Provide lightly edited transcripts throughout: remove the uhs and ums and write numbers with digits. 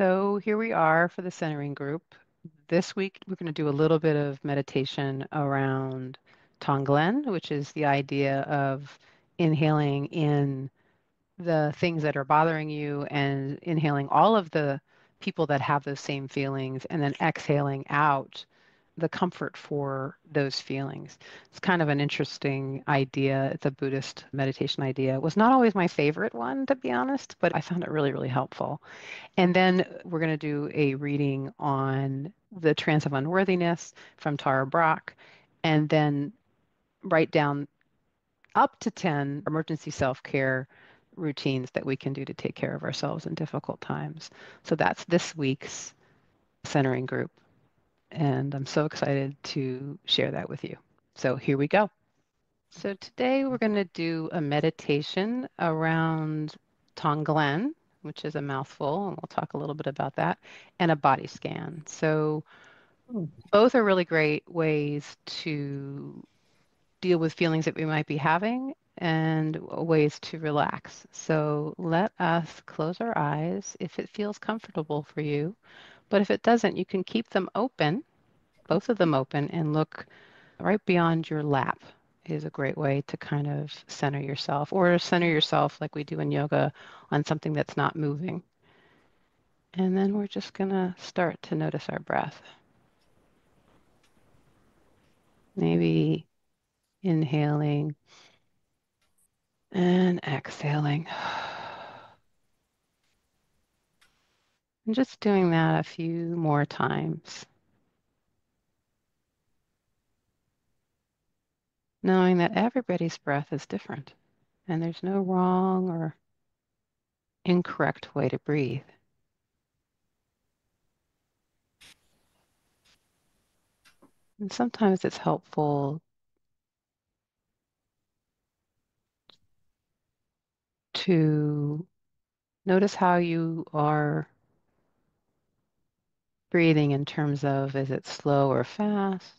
So here we are for the centering group. This week, we're going to do a little bit of meditation around Tonglen, which is the idea of inhaling in the things that are bothering you and inhaling all of the people that have those same feelings and then exhaling out the comfort for those feelings. It's kind of an interesting idea. It's a Buddhist meditation idea. It was not always my favorite one, to be honest, but I found it really, really helpful. And then we're going to do a reading on the trance of unworthiness from Tara Brach, and then write down up to 10 emergency self-care routines that we can do to take care of ourselves in difficult times. So that's this week's centering group. And I'm so excited to share that with you. So here we go. So today we're going to do a meditation around Tonglen, which is a mouthful, and we'll talk a little bit about that, and a body scan. So both are really great ways to deal with feelings that we might be having and ways to relax. So let us close our eyes if it feels comfortable for you. But if it doesn't, you can keep them open, both of them open, and look right beyond your lap is a great way to kind of center yourself or center yourself like we do in yoga on something that's not moving. And then we're just going to start to notice our breath. Maybe inhaling and exhaling. And just doing that a few more times, knowing that everybody's breath is different and there's no wrong or incorrect way to breathe. And sometimes it's helpful to notice how you are breathing in terms of, is it slow or fast?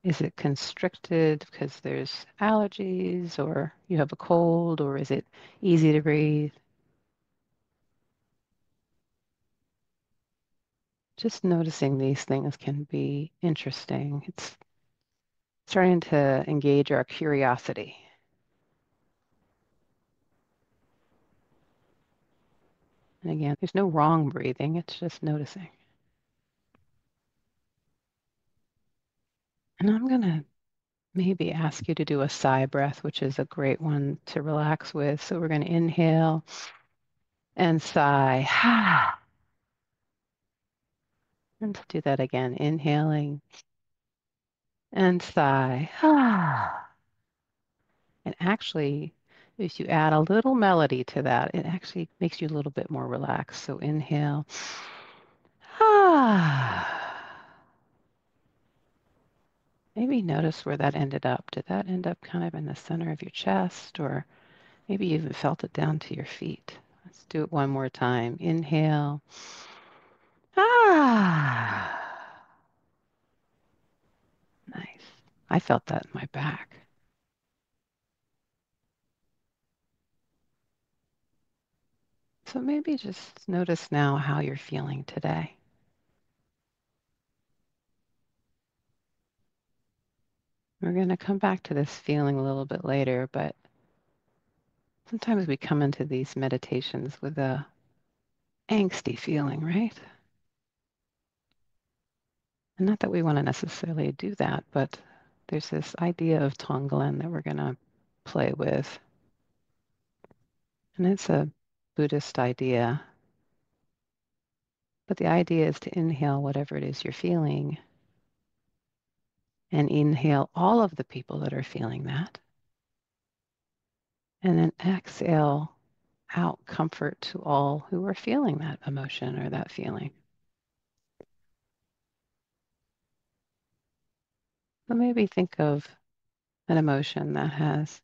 Is it constricted because there's allergies or you have a cold, or is it easy to breathe? Just noticing these things can be interesting. It's starting to engage our curiosity. And again, there's no wrong breathing, it's just noticing. And I'm going to maybe ask you to do a sigh breath, which is a great one to relax with. So we're going to inhale and sigh. And to do that again, inhaling and sigh. And actually, if you add a little melody to that, it actually makes you a little bit more relaxed. So inhale. Maybe notice where that ended up. Did that end up kind of in the center of your chest, or maybe you even felt it down to your feet? Let's do it one more time. Inhale. Ah, nice. I felt that in my back. So maybe just notice now how you're feeling today. We're going to come back to this feeling a little bit later, but sometimes we come into these meditations with a angsty feeling, right? And not that we want to necessarily do that, but there's this idea of Tonglen that we're going to play with. And it's a Buddhist idea. But the idea is to inhale whatever it is you're feeling and inhale all of the people that are feeling that. And then exhale out comfort to all who are feeling that emotion or that feeling. So maybe think of an emotion that has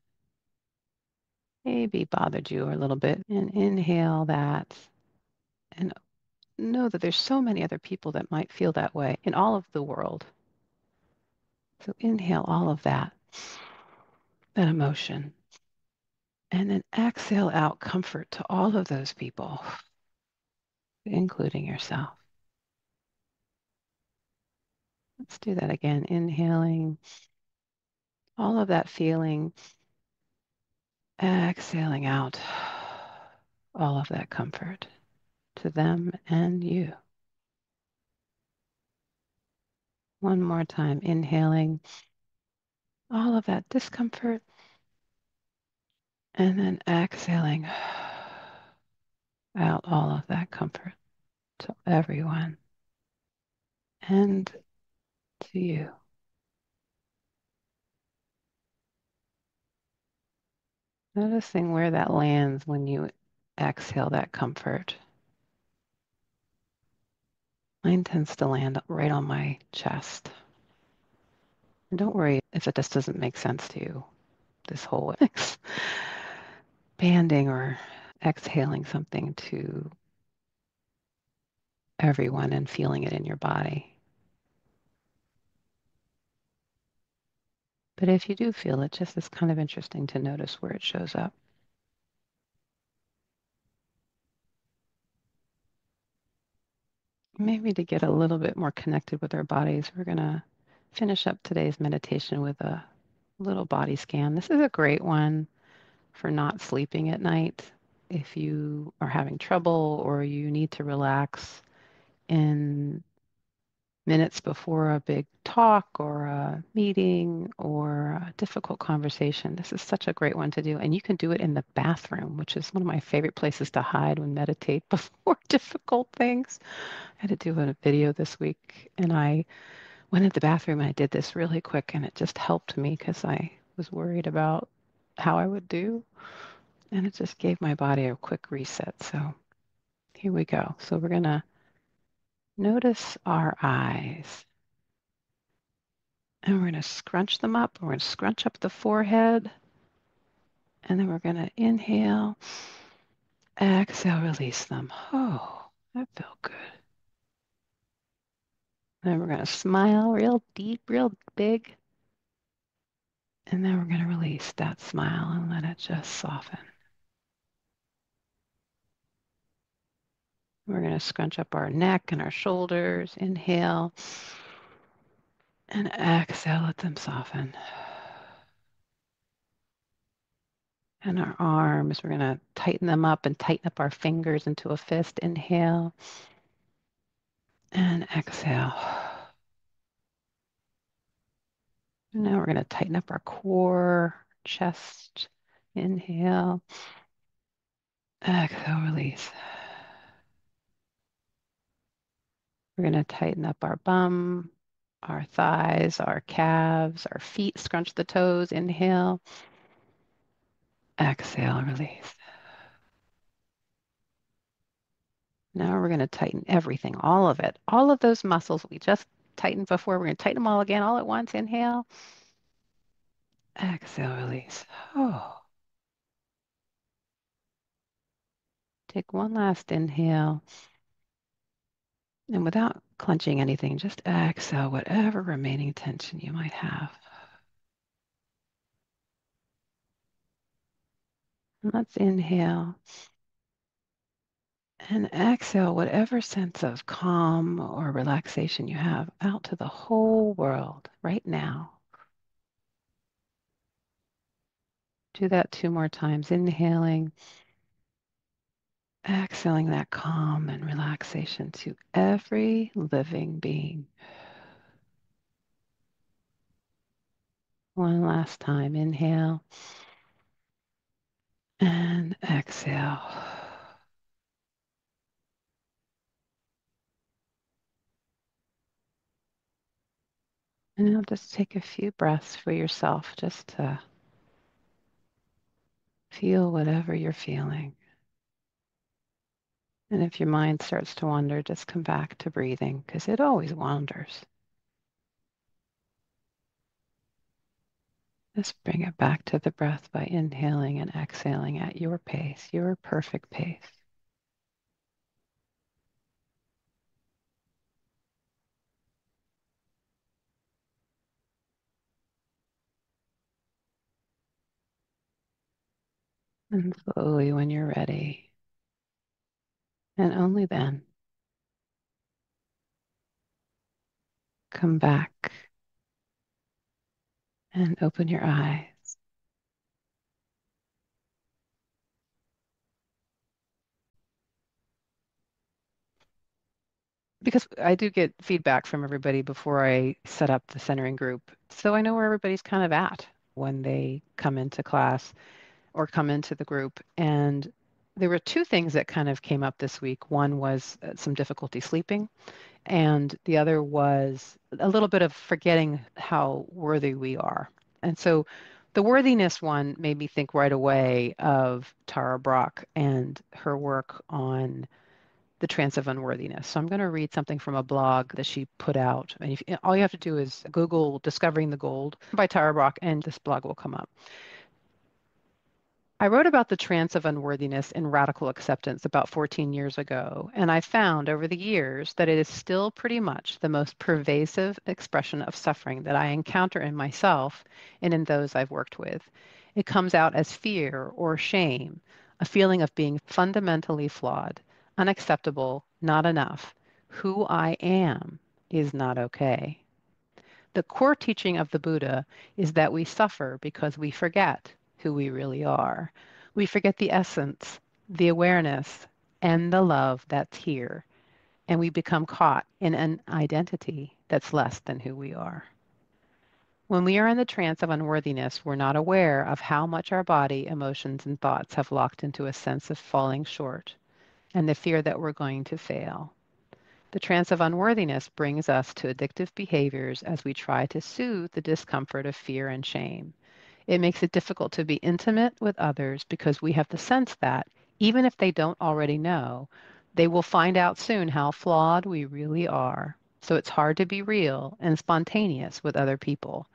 maybe bothered you a little bit and inhale that and know that there's so many other people that might feel that way in all of the world. So inhale all of that emotion, and then exhale out comfort to all of those people. including yourself. Let's do that again. Inhaling all of that feeling, exhaling out all of that comfort to them and you. One more time, inhaling all of that discomfort and then exhaling out all of that comfort to everyone and to you. Noticing where that lands when you exhale that comfort. Mine tends to land right on my chest. And don't worry if it just doesn't make sense to you, this whole expanding or exhaling something to everyone and feeling it in your body. But if you do feel it, just it's kind of interesting to notice where it shows up. Maybe to get a little bit more connected with our bodies, we're going to finish up today's meditation with a little body scan. This is a great one for not sleeping at night. If you are having trouble or you need to relax in minutes before a big talk or a meeting or a difficult conversation, this is such a great one to do. And you can do it in the bathroom, which is one of my favorite places to hide when meditate before difficult things. I had to do a video this week and I went in the bathroom and I did this really quick and it just helped me because I was worried about how I would do. And it just gave my body a quick reset. So here we go. So we're going to notice our eyes. And we're going to scrunch them up. We're going to scrunch up the forehead. And then we're going to inhale, exhale, release them. Oh, that felt good. Then we're going to smile real deep, real big. And then we're going to release that smile and let it just soften. We're going to scrunch up our neck and our shoulders. Inhale and exhale, let them soften. And our arms, we're going to tighten them up and tighten up our fingers into a fist. Inhale and exhale. And now we're going to tighten up our core, chest. Inhale, exhale, release. We're going to tighten up our bum, our thighs, our calves, our feet. Scrunch the toes. Inhale, exhale, release. Now we're going to tighten everything, all of it. All of those muscles we just tightened before. We're going to tighten them all again, all at once. Inhale, exhale, release. Oh, take one last inhale. And without clenching anything, just exhale whatever remaining tension you might have. And let's inhale and exhale whatever sense of calm or relaxation you have out to the whole world right now. Do that 2 more times. Inhaling, exhaling that calm and relaxation to every living being. One last time. Inhale and exhale. And now just take a few breaths for yourself just to feel whatever you're feeling. And if your mind starts to wander, just come back to breathing because it always wanders. Just bring it back to the breath by inhaling and exhaling at your pace, your perfect pace. And slowly, when you're ready, and only then, Come back and open your eyes. Because I do get feedback from everybody before I set up the centering group. So I know where everybody's kind of at when they come into class or come into the group. And there were two things that kind of came up this week. One was some difficulty sleeping, and the other was a little bit of forgetting how worthy we are. And so the worthiness one made me think right away of Tara Brach and her work on the trance of unworthiness. So I'm going to read something from a blog that she put out. And all you have to do is Google Discovering the Gold by Tara Brach, and this blog will come up. I wrote about the trance of unworthiness in Radical Acceptance about 14 years ago, and I found over the years that it is still pretty much the most pervasive expression of suffering that I encounter in myself and in those I've worked with. It comes out as fear or shame, a feeling of being fundamentally flawed, unacceptable, not enough. Who I am is not okay. The core teaching of the Buddha is that we suffer because we forget who we really are. We forget the essence, the awareness, and the love that's here, and we become caught in an identity that's less than who we are. When we are in the trance of unworthiness, we're not aware of how much our body, emotions, and thoughts have locked into a sense of falling short and the fear that we're going to fail. The trance of unworthiness brings us to addictive behaviors as we try to soothe the discomfort of fear and shame. It makes it difficult to be intimate with others because we have the sense that, even if they don't already know, they will find out soon how flawed we really are. So it's hard to be real and spontaneous with other people.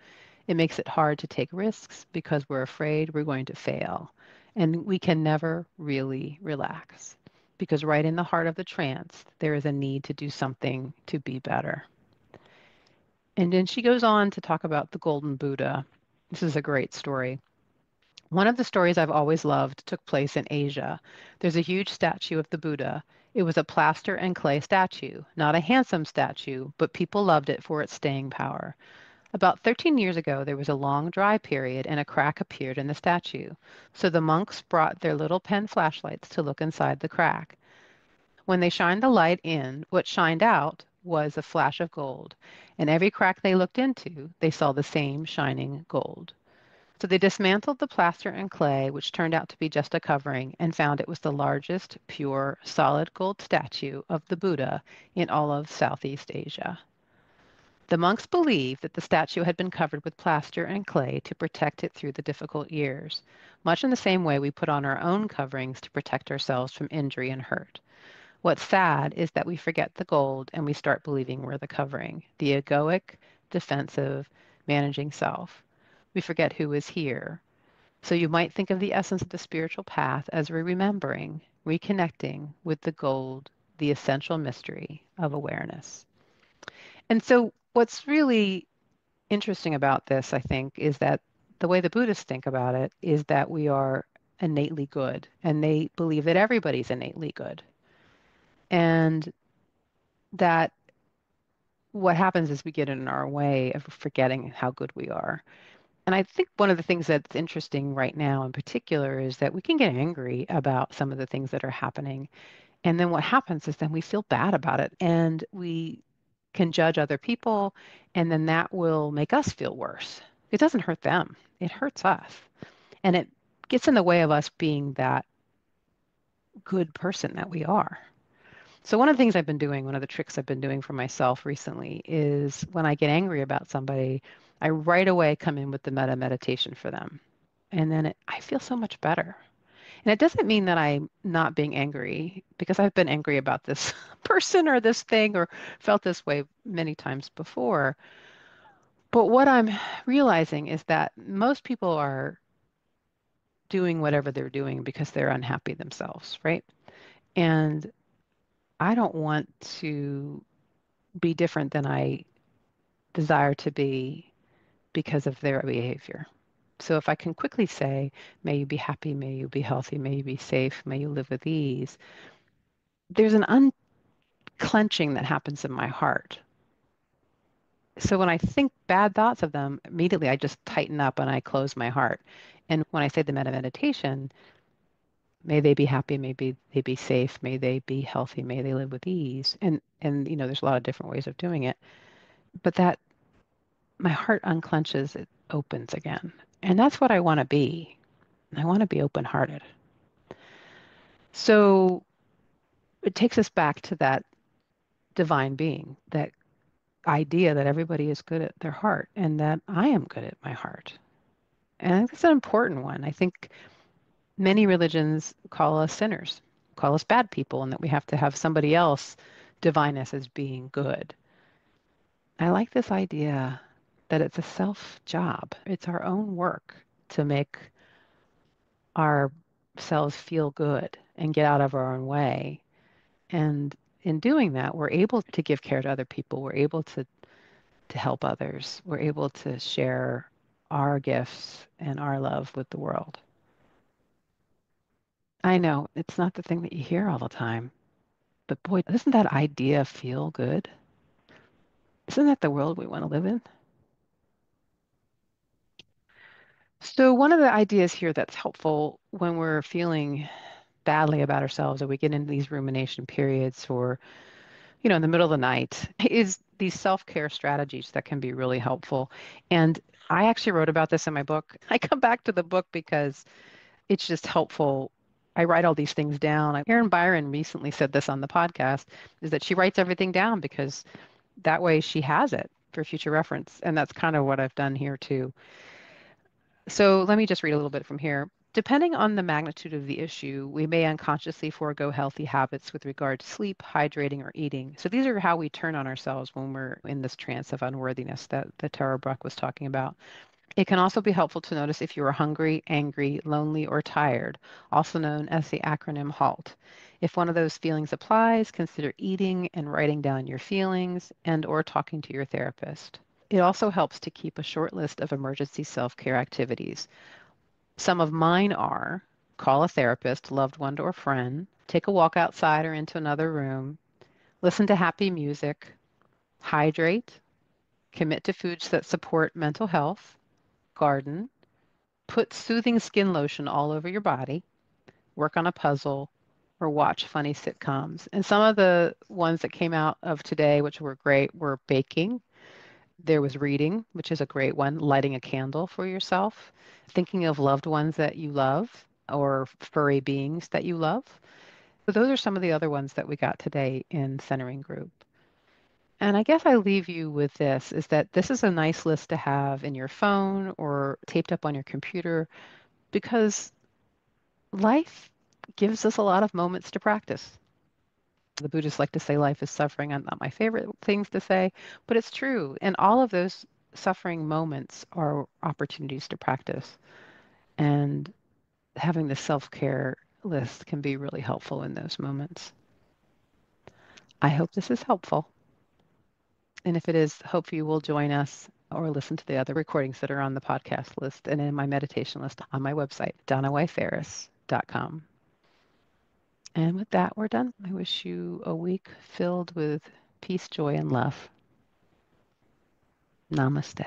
It makes it hard to take risks because we're afraid we're going to fail. And we can never really relax because right in the heart of the trance, there is a need to do something to be better. And then she goes on to talk about the Golden Buddha. This is a great story. One of the stories I've always loved took place in Asia. There's a huge statue of the Buddha. It was a plaster and clay statue, not a handsome statue, but people loved it for its staying power. About 13 years ago, there was a long dry period and a crack appeared in the statue. So the monks brought their little pen flashlights to look inside the crack. When they shined the light in, what shined out was a flash of gold. And every crack they looked into, they saw the same shining gold. So they dismantled the plaster and clay, which turned out to be just a covering, and found it was the largest, pure, solid gold statue of the Buddha in all of Southeast Asia. The monks believed that the statue had been covered with plaster and clay to protect it through the difficult years, much in the same way we put on our own coverings to protect ourselves from injury and hurt. What's sad is that we forget the gold and we start believing we're the covering, the egoic, defensive, managing self. We forget who is here. So you might think of the essence of the spiritual path as remembering, reconnecting with the gold, the essential mystery of awareness. And so what's really interesting about this, I think, is that the way the Buddhists think about it is that we are innately good, and they believe that everybody's innately good. And that what happens is we get in our way of forgetting how good we are. And I think one of the things that's interesting right now in particular is that we can get angry about some of the things that are happening. And then what happens is then we feel bad about it and we can judge other people, and then that will make us feel worse. It doesn't hurt them, it hurts us. And it gets in the way of us being that good person that we are. So, one of the things I've been doing, one of the tricks I've been doing for myself recently is when I get angry about somebody, I right away come in with the metta meditation for them. And then I feel so much better. And it doesn't mean that I'm not being angry because I've been angry about this person or this thing or felt this way many times before. But what I'm realizing is that most people are doing whatever they're doing because they're unhappy themselves, right? And I don't want to be different than I desire to be because of their behavior. So if I can quickly say, may you be happy, may you be healthy, may you be safe, may you live with ease, there's an unclenching that happens in my heart. So when I think bad thoughts of them, immediately I just tighten up and I close my heart. And when I say the meditation, may they be happy, may they be safe, may they be healthy, may they live with ease. And there's a lot of different ways of doing it. But that my heart unclenches, it opens again. And that's what I want to be. I want to be open-hearted. So it takes us back to that divine being, that idea that everybody is good at their heart and that I am good at my heart. And I think that's an important one. I think many religions call us sinners, call us bad people, and that we have to have somebody else define us as being good. I like this idea that it's a self job. It's our own work to make ourselves feel good and get out of our own way. And in doing that, we're able to give care to other people. We're able to help others. We're able to share our gifts and our love with the world. I know it's not the thing that you hear all the time, but boy, doesn't that idea feel good? Isn't that the world we want to live in? So, one of the ideas here that's helpful when we're feeling badly about ourselves or we get into these rumination periods or, in the middle of the night is these self-care strategies that can be really helpful. And I actually wrote about this in my book. I come back to the book because it's just helpful. I write all these things down. Erin Byron recently said this on the podcast, is that she writes everything down because that way she has it for future reference. And that's kind of what I've done here too. So let me just read a little bit from here. Depending on the magnitude of the issue, we may unconsciously forego healthy habits with regard to sleep, hydrating, or eating. So these are how we turn on ourselves when we're in this trance of unworthiness that Tara Brach was talking about. It can also be helpful to notice if you are hungry, angry, lonely, or tired, also known as the acronym HALT. If one of those feelings applies, consider eating and writing down your feelings and or talking to your therapist. It also helps to keep a short list of emergency self-care activities. Some of mine are call a therapist, loved one, or friend, take a walk outside or into another room, listen to happy music, hydrate, commit to foods that support mental health, garden, put soothing skin lotion all over your body, work on a puzzle, or watch funny sitcoms. And some of the ones that came out of today, which were great, were baking. There was reading, which is a great one, lighting a candle for yourself, thinking of loved ones that you love or furry beings that you love. So those are some of the other ones that we got today in Centering Group. And I guess I leave you with this is that this is a nice list to have in your phone or taped up on your computer because life gives us a lot of moments to practice. The Buddhists like to say life is suffering. Not my favorite things to say, but it's true. And all of those suffering moments are opportunities to practice. And having the self-care list can be really helpful in those moments. I hope this is helpful. And if it is, hope you will join us or listen to the other recordings that are on the podcast list and in my meditation list on my website, DonnaWayFerris.com. And with that, we're done. I wish you a week filled with peace, joy, and love. Namaste.